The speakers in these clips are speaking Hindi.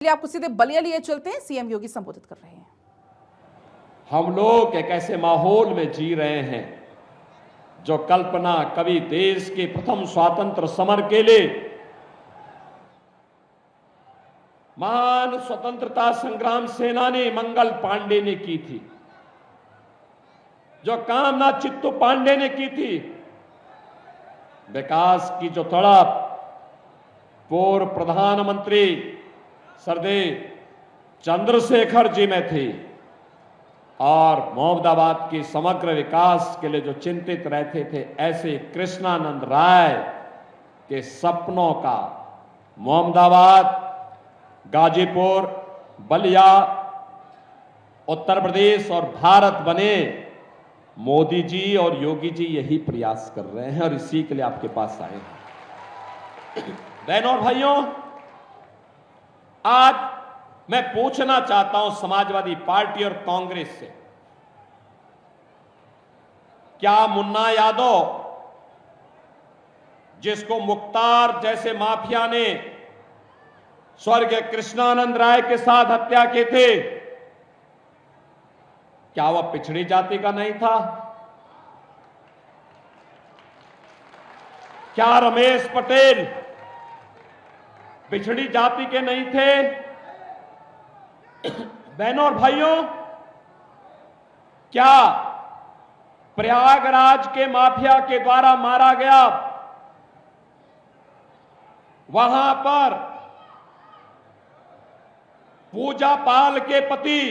आपको सीधे बलिया लिए चलते हैं। सीएम योगी संबोधित कर रहे हैं। हम लोग एक ऐसे माहौल में जी रहे हैं जो कल्पना कभी देश के प्रथम स्वातंत्र समर के लिए महान स्वतंत्रता संग्राम सेनानी मंगल पांडे ने की थी, जो कामना चित्तू पांडे ने की थी। विकास की जो तड़प पूर्व प्रधानमंत्री सरदेव चंद्रशेखर जी में थी और मोहम्मदाबाद की समग्र विकास के लिए जो चिंतित रहते थे, ऐसे कृष्णानंद राय के सपनों का मोहम्मदाबाद, गाजीपुर, बलिया, उत्तर प्रदेश और भारत बने। मोदी जी और योगी जी यही प्रयास कर रहे हैं और इसी के लिए आपके पास आए हैं। बहनों और भाइयों, आज मैं पूछना चाहता हूं समाजवादी पार्टी और कांग्रेस से, क्या मुन्ना यादव, जिसको मुख्तार जैसे माफिया ने स्वर्गीय कृष्णानंद राय के साथ हत्या की थी, क्या वह पिछड़ी जाति का नहीं था? क्या रमेश पटेल पिछड़ी जाति के नहीं थे? बहनों और भाइयों, क्या प्रयागराज के माफिया के द्वारा मारा गया वहां पर पूजा पाल के पति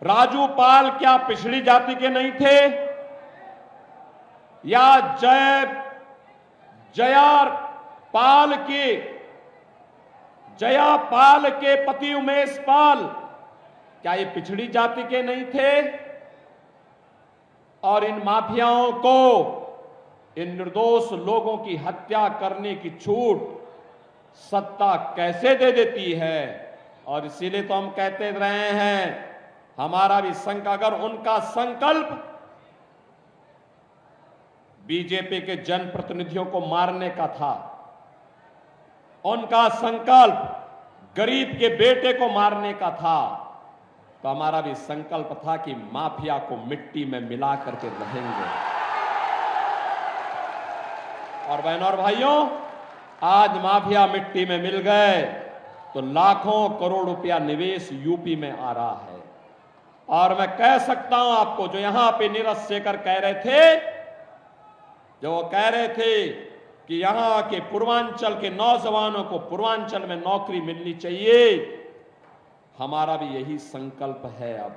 राजू पाल क्या पिछड़ी जाति के नहीं थे? या जया पाल के पति उमेश पाल क्या ये पिछड़ी जाति के नहीं थे? और इन माफियाओं को, इन निर्दोष लोगों की हत्या करने की छूट सत्ता कैसे दे देती है? और इसीलिए तो हम कहते रहे हैं, हमारा भी अगर उनका संकल्प बीजेपी के जनप्रतिनिधियों को मारने का था, उनका संकल्प गरीब के बेटे को मारने का था, तो हमारा भी संकल्प था कि माफिया को मिट्टी में मिला करके रहेंगे। और बहनों और भाइयों, आज माफिया मिट्टी में मिल गए तो लाखों करोड़ रुपया निवेश यूपी में आ रहा है। और मैं कह सकता हूं आपको, जो यहां पे नीरज शेखर कह रहे थे, जो वो कह रहे थे कि यहां के पूर्वांचल के नौजवानों को पूर्वांचल में नौकरी मिलनी चाहिए, हमारा भी यही संकल्प है। अब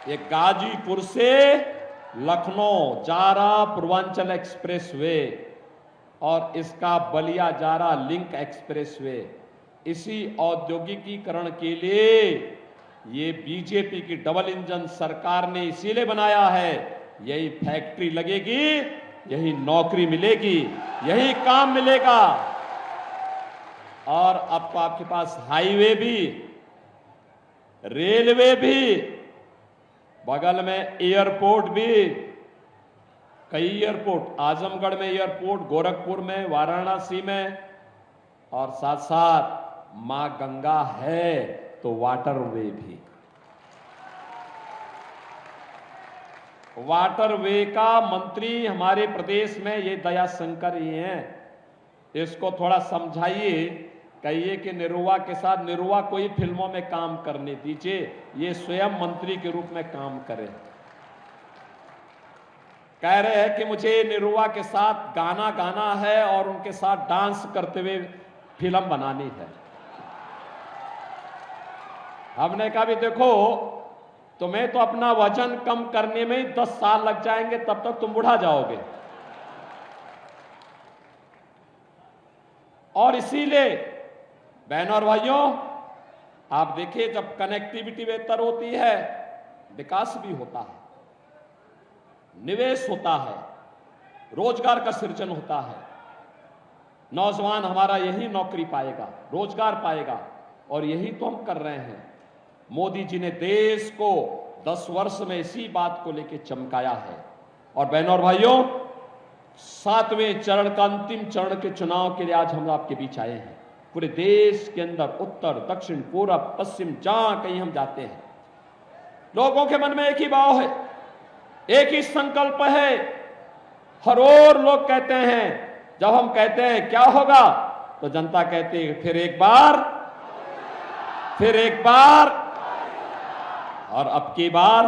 ये गाजीपुर से लखनऊ जा रहा पूर्वांचल एक्सप्रेसवे और इसका बलिया जा रहा लिंक एक्सप्रेसवे, इसी औद्योगिकीकरण के लिए ये बीजेपी की डबल इंजन सरकार ने इसीलिए बनाया है। यही फैक्ट्री लगेगी, यही नौकरी मिलेगी, यही काम मिलेगा। और अब तो आपके पास हाईवे भी, रेलवे भी, बगल में एयरपोर्ट भी, कई एयरपोर्ट, आजमगढ़ में एयरपोर्ट, गोरखपुर में, वाराणसी में, और साथ साथ मां गंगा है तो वाटरवे भी। वाटरवे का मंत्री हमारे प्रदेश में ये दयाशंकर ही हैं। इसको थोड़ा समझाइए, कहिए कि निरुआ के साथ, निरुआ कोई फिल्मों में काम करने दीजिए, ये स्वयं मंत्री के रूप में काम करे। कह रहे हैं कि मुझे निरुआ के साथ गाना गाना है और उनके साथ डांस करते हुए फिल्म बनानी है। हमने कहा भी देखो, तुम्हें तो अपना वजन कम करने में ही 10 साल लग जाएंगे, तब तक तुम बुढ़ा जाओगे। और इसीलिए बहनों और भाइयों, आप देखिए, जब कनेक्टिविटी बेहतर होती है, विकास भी होता है, निवेश होता है, रोजगार का सृजन होता है। नौजवान हमारा यही नौकरी पाएगा, रोजगार पाएगा, और यही तो हम कर रहे हैं। मोदी जी ने देश को 10 वर्ष में इसी बात को लेकर चमकाया है। और बहनों और भाइयों, 7वें चरण का अंतिम चरण के चुनाव के लिए आज हम आपके बीच आए हैं। पूरे देश के अंदर उत्तर, दक्षिण, पूरब, पश्चिम, जहां कहीं हम जाते हैं, लोगों के मन में एक ही भाव है, एक ही संकल्प है। हर ओर लोग कहते हैं, जब हम कहते हैं क्या होगा, तो जनता कहती है फिर एक बार, फिर एक बार, और अब की बार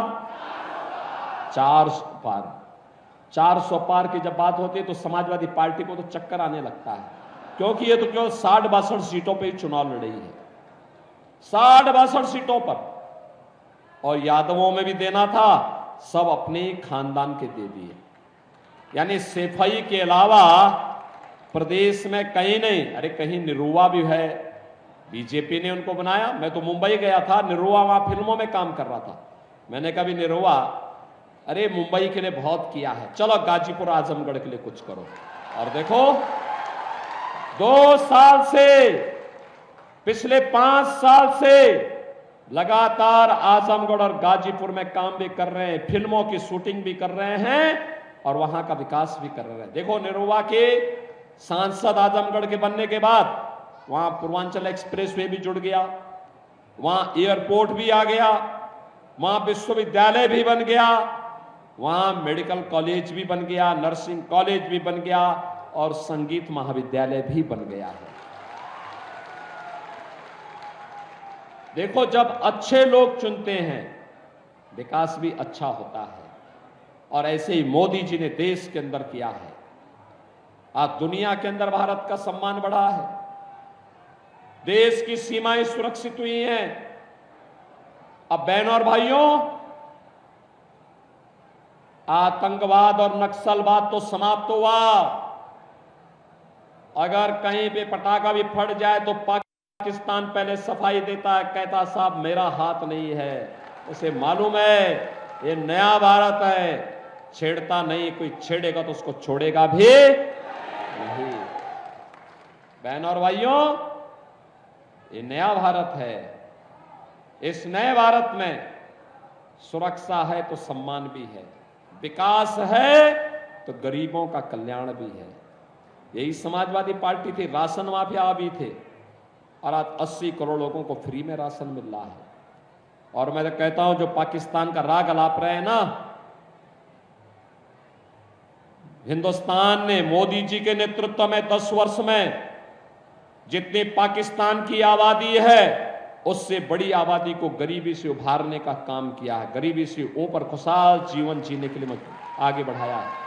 400 पार। 400 पार की जब बात होती है तो समाजवादी पार्टी को तो चक्कर आने लगता है, क्योंकि ये तो केवल 60-62 सीटों पे ही चुनाव लड़ रही है, 60-62 सीटों पर। और यादवों में भी देना था, सब अपने खानदान के दे दिए। यानी सेफई के अलावा प्रदेश में कहीं नहीं, अरे कहीं निरुआ भी है, बीजेपी ने उनको बनाया। मैं तो मुंबई गया था, निरुआ वहां फिल्मों में काम कर रहा था। मैंने कहा भी निरुआ, अरे मुंबई के लिए बहुत किया है, चलो गाजीपुर आजमगढ़ के लिए कुछ करो। और देखो 2 साल से, पिछले 5 साल से लगातार आजमगढ़ और गाजीपुर में काम भी कर रहे हैं, फिल्मों की शूटिंग भी कर रहे हैं और वहां का विकास भी कर रहे हैं। देखो निरुआ के सांसद आजमगढ़ के बनने के बाद वहां पूर्वांचल एक्सप्रेस वे भी जुड़ गया, वहां एयरपोर्ट भी आ गया, वहां विश्वविद्यालय भी बन गया, वहां मेडिकल कॉलेज भी बन गया, नर्सिंग कॉलेज भी बन गया और संगीत महाविद्यालय भी बन गया है। देखो जब अच्छे लोग चुनते हैं, विकास भी अच्छा होता है, और ऐसे ही मोदी जी ने देश के अंदर किया है। आज दुनिया के अंदर भारत का सम्मान बढ़ा है, देश की सीमाएं सुरक्षित हुई हैं। अब बहनों और भाइयों, आतंकवाद और नक्सलवाद तो समाप्त हुआ। अगर कहीं पे पटाखा भी फट जाए तो पाकिस्तान पहले सफाई देता है, कहता साहब मेरा हाथ नहीं है, उसे मालूम है ये नया भारत है, छेड़ता नहीं, कोई छेड़ेगा तो उसको छोड़ेगा भी नहीं। बहनों और भाइयों, ये नया भारत है, इस नए भारत में सुरक्षा है तो सम्मान भी है, विकास है तो गरीबों का कल्याण भी है। यही समाजवादी पार्टी थी। राशन माफिया भी थे और आज 80 करोड़ लोगों को फ्री में राशन मिल रहा है। और मैं तो कहता हूं जो पाकिस्तान का राग अलाप रहे हैं ना, हिंदुस्तान ने मोदी जी के नेतृत्व में 10 वर्ष में जितनी पाकिस्तान की आबादी है उससे बड़ी आबादी को गरीबी से उभारने का काम किया है, गरीबी से ऊपर खुशहाल जीवन जीने के लिए आगे बढ़ाया है।